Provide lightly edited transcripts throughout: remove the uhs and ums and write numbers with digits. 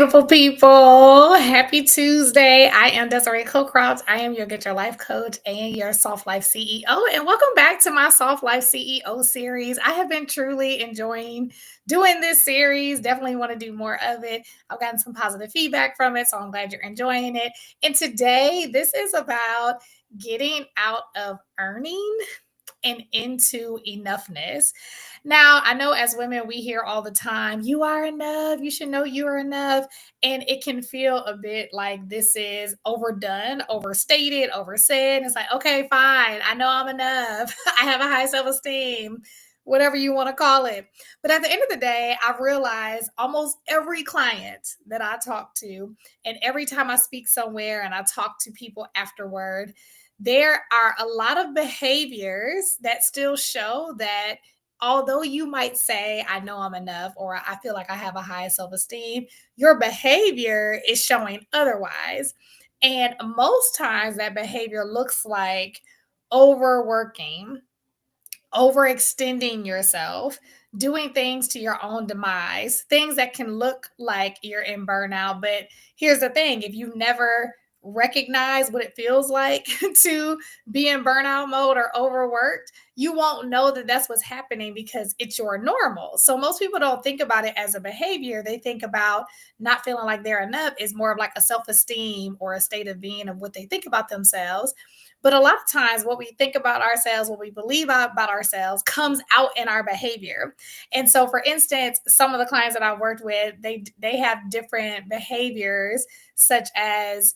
beautiful people. Happy Tuesday. I am Desiree Cocroft. I am your Get Your Life coach and your Soft Life CEO. And welcome back to my Soft Life CEO series. I have been truly enjoying doing this series. Definitely want to do more of it. I've gotten some positive feedback from it, so I'm glad you're enjoying it. And today, this is about getting out of earning and into enoughness. Now, I know as women, we hear all the time, you are enough, you should know you are enough. And it can feel a bit like this is overdone, overstated, oversaid. It's like, okay, fine, I know I'm enough. I have a high self esteem, whatever you want to call it. But at the end of the day, I've realized almost every client that I talk to, and every time I speak somewhere and I talk to people afterward, there are a lot of behaviors that still show that although you might say, I know I'm enough, or I feel like I have a high self esteem, your behavior is showing otherwise. And most times that behavior looks like overworking, overextending yourself, doing things to your own demise, things that can look like you're in burnout. But here's the thing, if you've never recognized what it feels like to be in burnout mode or overworked, you won't know that that's what's happening because it's your normal. So most people don't think about it as a behavior. They think about not feeling like they're enough is more of like a self-esteem or a state of being of what they think about themselves. But a lot of times, what we think about ourselves, what we believe about ourselves, comes out in our behavior. And so, for instance, some of the clients that I've worked with, they have different behaviors, such as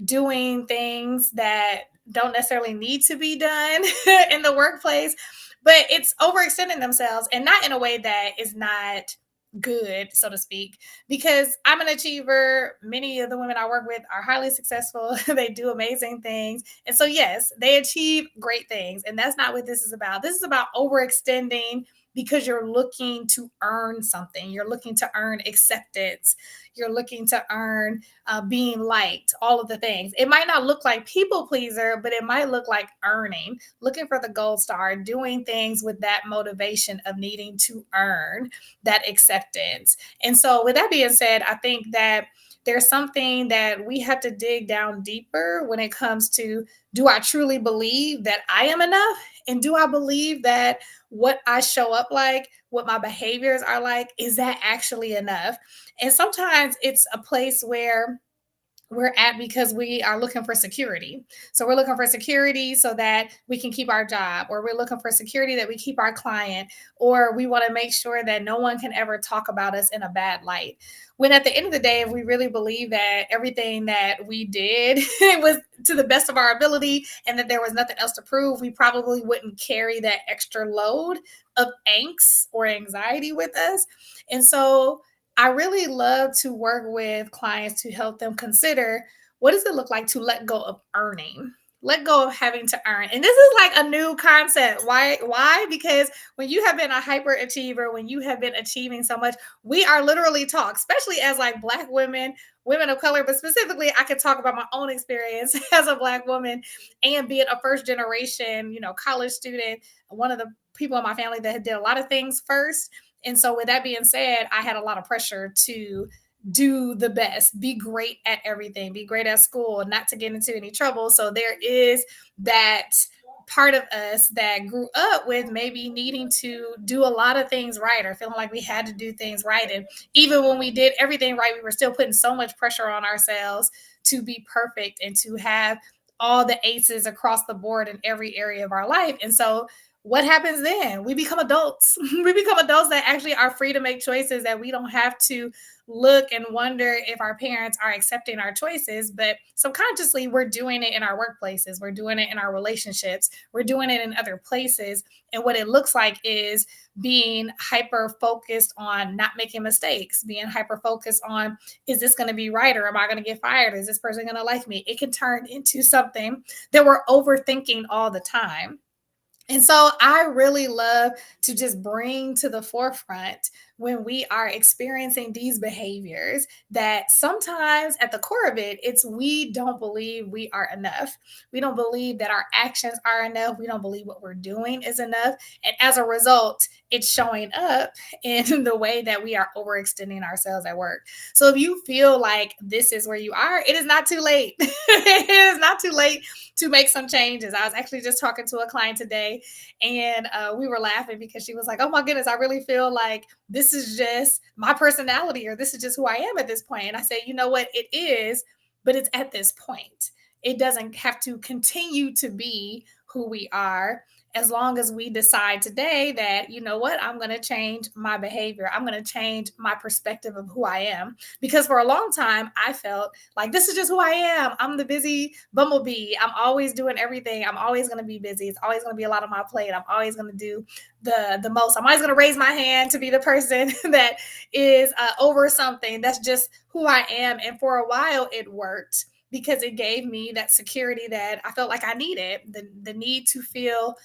doing things that don't necessarily need to be done in the workplace, but it's overextending themselves, and not in a way that is not good, so to speak, because I'm an achiever. Many of the women I work with are highly successful. They do amazing things. And so, yes, they achieve great things. And that's not what this is about. This is about overextending because you're looking to earn something. You're looking to earn acceptance. You're looking to earn being liked, all of the things. It might not look like people pleaser, but it might look like earning, looking for the gold star, doing things with that motivation of needing to earn that acceptance. And so, with that being said, I think that there's something that we have to dig down deeper when it comes to, do I truly believe that I am enough? And do I believe that what I show up like, what my behaviors are like, is that actually enough? And sometimes it's a place where we're at because we are looking for security. So we're looking for security so that we can keep our job, or we're looking for security that we keep our client, or we want to make sure that no one can ever talk about us in a bad light. When at the end of the day, if we really believe that everything that we did was to the best of our ability and that there was nothing else to prove, we probably wouldn't carry that extra load of angst or anxiety with us. And so I really love to work with clients to help them consider, what does it look like to let go of earning? Let go of having to earn. And this is like a new concept. Why? Why? Because when you have been a hyperachiever, when you have been achieving so much, we are literally taught, especially as like Black women, women of color, but specifically, I can talk about my own experience as a Black woman and being a first generation, college student, one of the people in my family that did a lot of things first. And so, with that being said, I had a lot of pressure to do the best, be great at everything, be great at school, not to get into any trouble. So, there is that part of us that grew up with maybe needing to do a lot of things right, or feeling like we had to do things right. And even when we did everything right, we were still putting so much pressure on ourselves to be perfect and to have all the aces across the board in every area of our life. And so, what happens then? We become adults. We become adults that actually are free to make choices, that we don't have to look and wonder if our parents are accepting our choices, but subconsciously we're doing it in our workplaces, we're doing it in our relationships, we're doing it in other places. And what it looks like is being hyper focused on not making mistakes, being hyper focused on, is this going to be right, or am I going to get fired? Is this person going to like me? It can turn into something that we're overthinking all the time. And so I really love to just bring to the forefront when we are experiencing these behaviors that sometimes at the core of it, it's we don't believe we are enough. We don't believe that our actions are enough. We don't believe what we're doing is enough. And as a result, it's showing up in the way that we are overextending ourselves at work. So if you feel like this is where you are, it is not too late. It is not too late to make some changes. I was actually just talking to a client today, and we were laughing because she was like, "Oh my goodness, I really feel like this is just my personality, or this is just who I am at this point." And I say, "You know what? It is, but it's at this point. It doesn't have to continue to be who we are, as long as we decide today that, you know what, I'm going to change my behavior. I'm going to change my perspective of who I am." Because for a long time, I felt like this is just who I am. I'm the busy bumblebee. I'm always doing everything. I'm always going to be busy. It's always going to be a lot on my plate. I'm always going to do the most. I'm always going to raise my hand to be the person that is over something. That's just who I am. And for a while, it worked because it gave me that security that I felt like I needed, the need to feel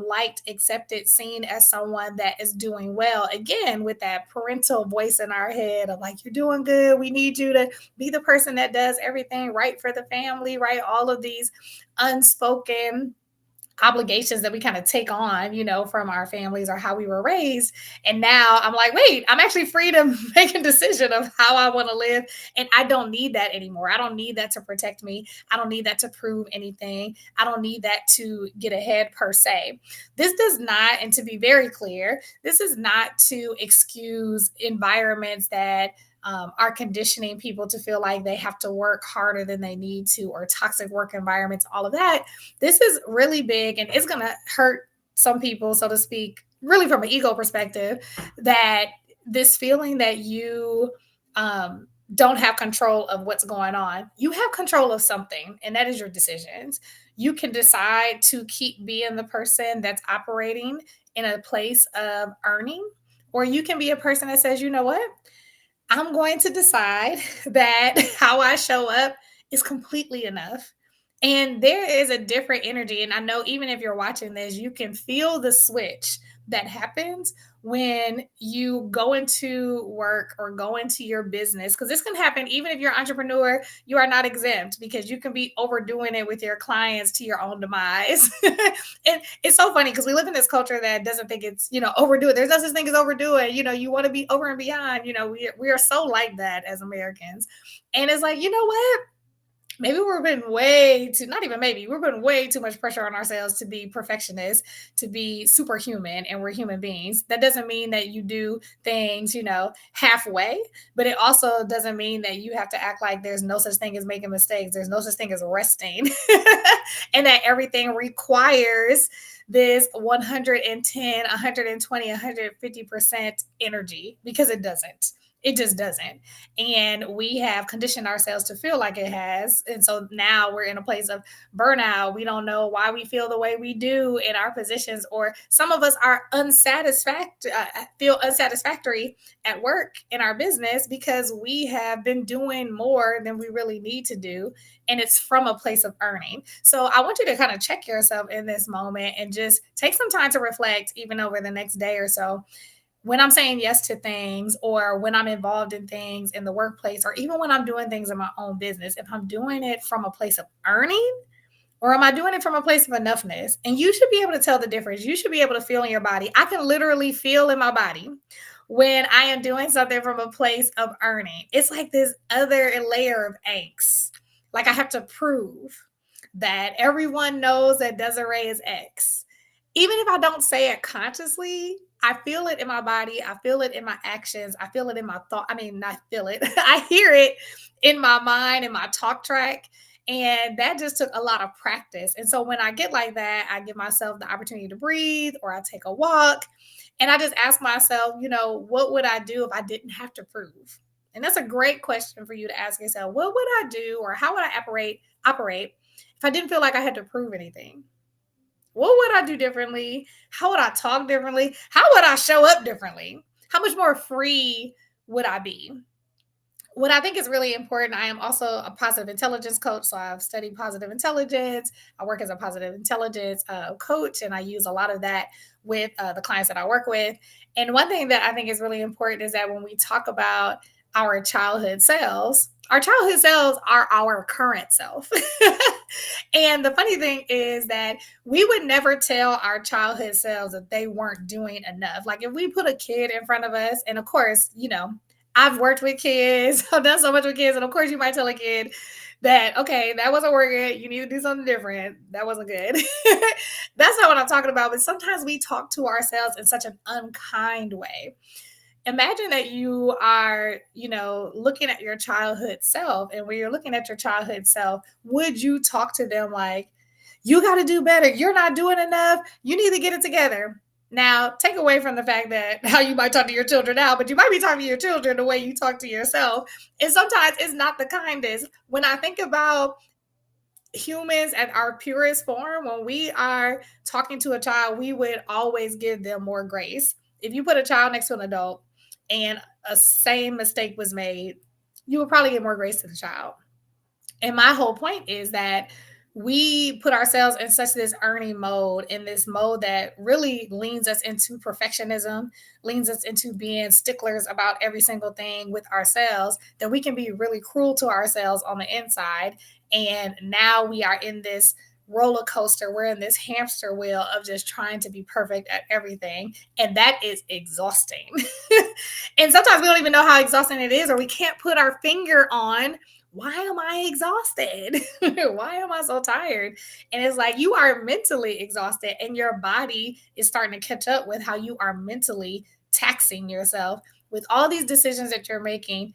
liked, accepted, seen as someone that is doing well. Again, with that parental voice in our head of like, you're doing good. We need you to be the person that does everything right for the family, right? All of these unspoken obligations that we kind of take on, from our families or how we were raised. And now I'm like, wait, I'm actually free to make a decision of how I want to live. And I don't need that anymore. I don't need that to protect me. I don't need that to prove anything. I don't need that to get ahead per se. This does not, and to be very clear, this is not to excuse environments that are conditioning people to feel like they have to work harder than they need to, or toxic work environments, all of that. This is really big, and it's going to hurt some people, so to speak, really from an ego perspective, that this feeling that you don't have control of what's going on. You have control of something, and that is your decisions. You can decide to keep being the person that's operating in a place of earning, or you can be a person that says, you know what? I'm going to decide that how I show up is completely enough. And there is a different energy. And I know even if you're watching this, you can feel the switch that happens when you go into work or go into your business. Because this can happen even if you're an entrepreneur, you are not exempt, because you can be overdoing it with your clients to your own demise. And it's so funny because we live in this culture that doesn't think it's, overdo it. There's no such thing as overdo it. You want to be over and beyond. We are so like that as Americans. And it's like, you know what? Maybe we're putting way too, not even maybe, we're putting way too much pressure on ourselves to be perfectionists, to be superhuman, and we're human beings. That doesn't mean that you do things, halfway, but it also doesn't mean that you have to act like there's no such thing as making mistakes. There's no such thing as resting, and that everything requires this 110, 120, 150% energy, because it doesn't. It just doesn't. And we have conditioned ourselves to feel like it has. And so now we're in a place of burnout. We don't know why we feel the way we do in our positions, or some of us are feel unsatisfactory at work in our business because we have been doing more than we really need to do. And it's from a place of earning. So I want you to kind of check yourself in this moment and just take some time to reflect, even over the next day or so, when I'm saying yes to things, or when I'm involved in things in the workplace, or even when I'm doing things in my own business, if I'm doing it from a place of earning, or am I doing it from a place of enoughness? And you should be able to tell the difference. You should be able to feel in your body. I can literally feel in my body when I am doing something from a place of earning. It's like this other layer of angst. Like I have to prove that everyone knows that Desiree is X. Even if I don't say it consciously, I feel it in my body. I feel it in my actions. I feel it in my thought. I mean, not feel it. I hear it in my mind, in my talk track. And that just took a lot of practice. And so when I get like that, I give myself the opportunity to breathe, or I take a walk, and I just ask myself, what would I do if I didn't have to prove? And that's a great question for you to ask yourself. What would I do, or how would I operate if I didn't feel like I had to prove anything? What would I do differently? How would I talk differently? How would I show up differently? How much more free would I be? what I think is really important, I am also a positive intelligence coach. So I've studied positive intelligence. I work as a positive intelligence coach, and I use a lot of that with the clients that I work with. And one thing that I think is really important is that when we talk about our childhood selves are our current self. And the funny thing is that we would never tell our childhood selves that they weren't doing enough. Like if we put a kid in front of us, and of course, I've worked with kids, I've done so much with kids, and of course, you might tell a kid that, okay, that wasn't working. You need to do something different. That wasn't good. That's not what I'm talking about. But sometimes we talk to ourselves in such an unkind way. Imagine that you are, looking at your childhood self. And when you're looking at your childhood self, would you talk to them like, you got to do better? You're not doing enough. You need to get it together. Now, take away from the fact that how you might talk to your children now, but you might be talking to your children the way you talk to yourself. And sometimes it's not the kindest. When I think about humans at our purest form, when we are talking to a child, we would always give them more grace. If you put a child next to an adult and a same mistake was made, you would probably get more grace to the child. And my whole point is that we put ourselves in such this earning mode, in this mode that really leans us into perfectionism, leans us into being sticklers about every single thing with ourselves, that we can be really cruel to ourselves on the inside. And now we are in this roller coaster. We're in this hamster wheel of just trying to be perfect at everything. And that is exhausting. And sometimes we don't even know how exhausting it is, or we can't put our finger on why am I exhausted? Why am I so tired? And it's like you are mentally exhausted, and your body is starting to catch up with how you are mentally taxing yourself with all these decisions that you're making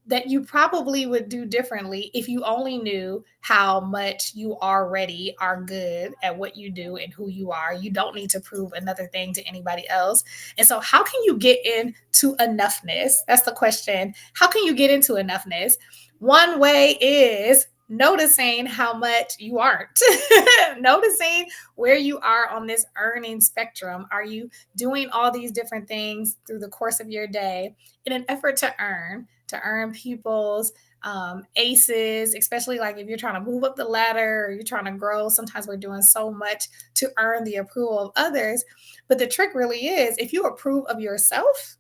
that you probably would do differently if you only knew how much you already are good at what you do and who you are. You don't need to prove another thing to anybody else. And so, how can you get into enoughness? That's the question. How can you get into enoughness? One way is noticing how much you aren't, noticing where you are on this earning spectrum. Are you doing all these different things through the course of your day in an effort to earn people's aces, especially like if you're trying to move up the ladder or you're trying to grow? Sometimes we're doing so much to earn the approval of others. But the trick really is, if you approve of yourself,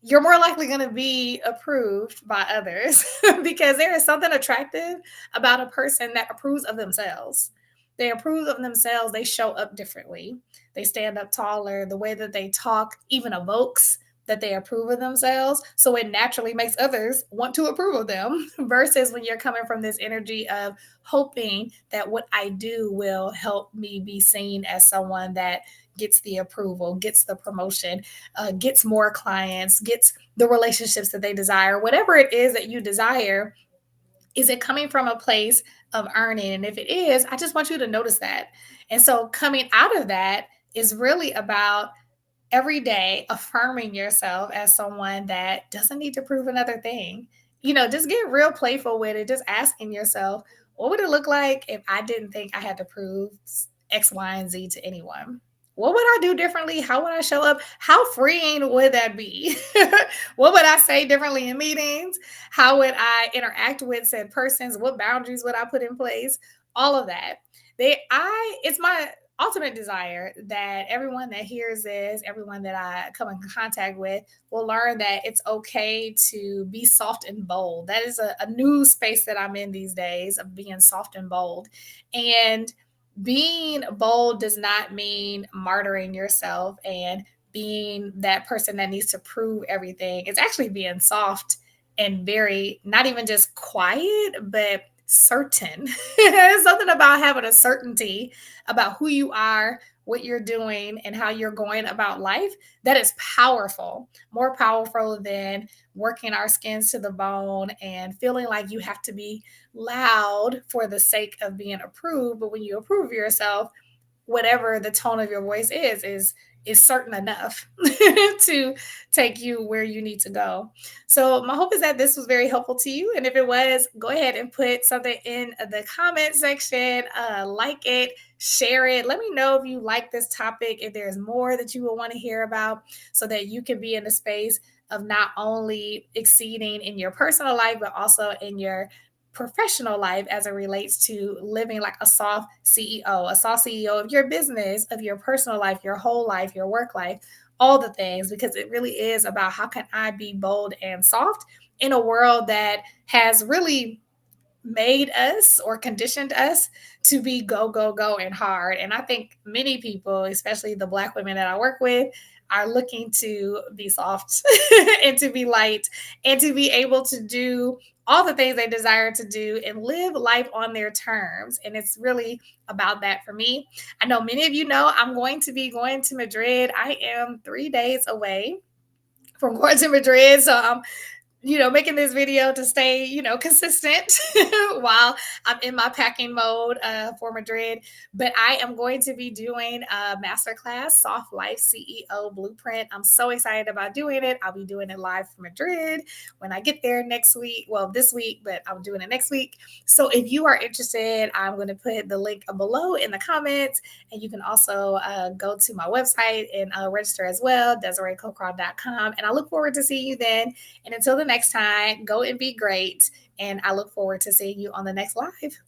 you're more likely going to be approved by others because there is something attractive about a person that approves of themselves. They approve of themselves, they show up differently. They stand up taller. The way that they talk even evokes that they approve of themselves. So it naturally makes others want to approve of them versus when you're coming from this energy of hoping that what I do will help me be seen as someone that gets the approval, gets the promotion, gets more clients, gets the relationships that they desire. Whatever it is that you desire, is it coming from a place of earning? And if it is, I just want you to notice that. And so coming out of that is really about every day affirming yourself as someone that doesn't need to prove another thing. Just get real playful with it. Just asking yourself, what would it look like if I didn't think I had to prove X, Y, and Z to anyone? What would I do differently? How would I show up? How freeing would that be? What would I say differently in meetings? How would I interact with said persons? What boundaries would I put in place? All of that. It's my ultimate desire that everyone that hears this, everyone that I come in contact with, will learn that it's okay to be soft and bold. That is a new space that I'm in these days, of being soft and bold. And being bold does not mean martyring yourself and being that person that needs to prove everything. It's actually being soft and very, not even just quiet, but certain. Something about having a certainty about who you are, what you're doing, and how you're going about life that is powerful, more powerful than working our skins to the bone and feeling like you have to be loud for the sake of being approved. But when you approve yourself, whatever the tone of your voice is certain enough to take you where you need to go. So my hope is that this was very helpful to you. And if it was, go ahead and put something in the comment section, like it, share it. Let me know if you like this topic, if there's more that you will want to hear about, so that you can be in a space of not only exceeding in your personal life, but also in your professional life as it relates to living like a soft CEO, a soft CEO of your business, of your personal life, your whole life, your work life, all the things, because it really is about how can I be bold and soft in a world that has really made us or conditioned us to be go, go, go and hard. And I think many people, especially the Black women that I work with, are looking to be soft and to be light and to be able to do all the things they desire to do and live life on their terms. And it's really about that for me. I know many of you know I'm going to be going to Madrid. I am 3 days away from going to Madrid. So I'm making this video to stay, consistent while I'm in my packing mode for Madrid. But I am going to be doing a masterclass, Soft Life CEO Blueprint. I'm so excited about doing it. I'll be doing it live from Madrid when I get there next week. Well, this week, but I'm doing it next week. So if you are interested, I'm going to put the link below in the comments. And you can also go to my website and register as well, desireecocroft.com. And I look forward to seeing you then. And until the next time, go and be great. And I look forward to seeing you on the next live.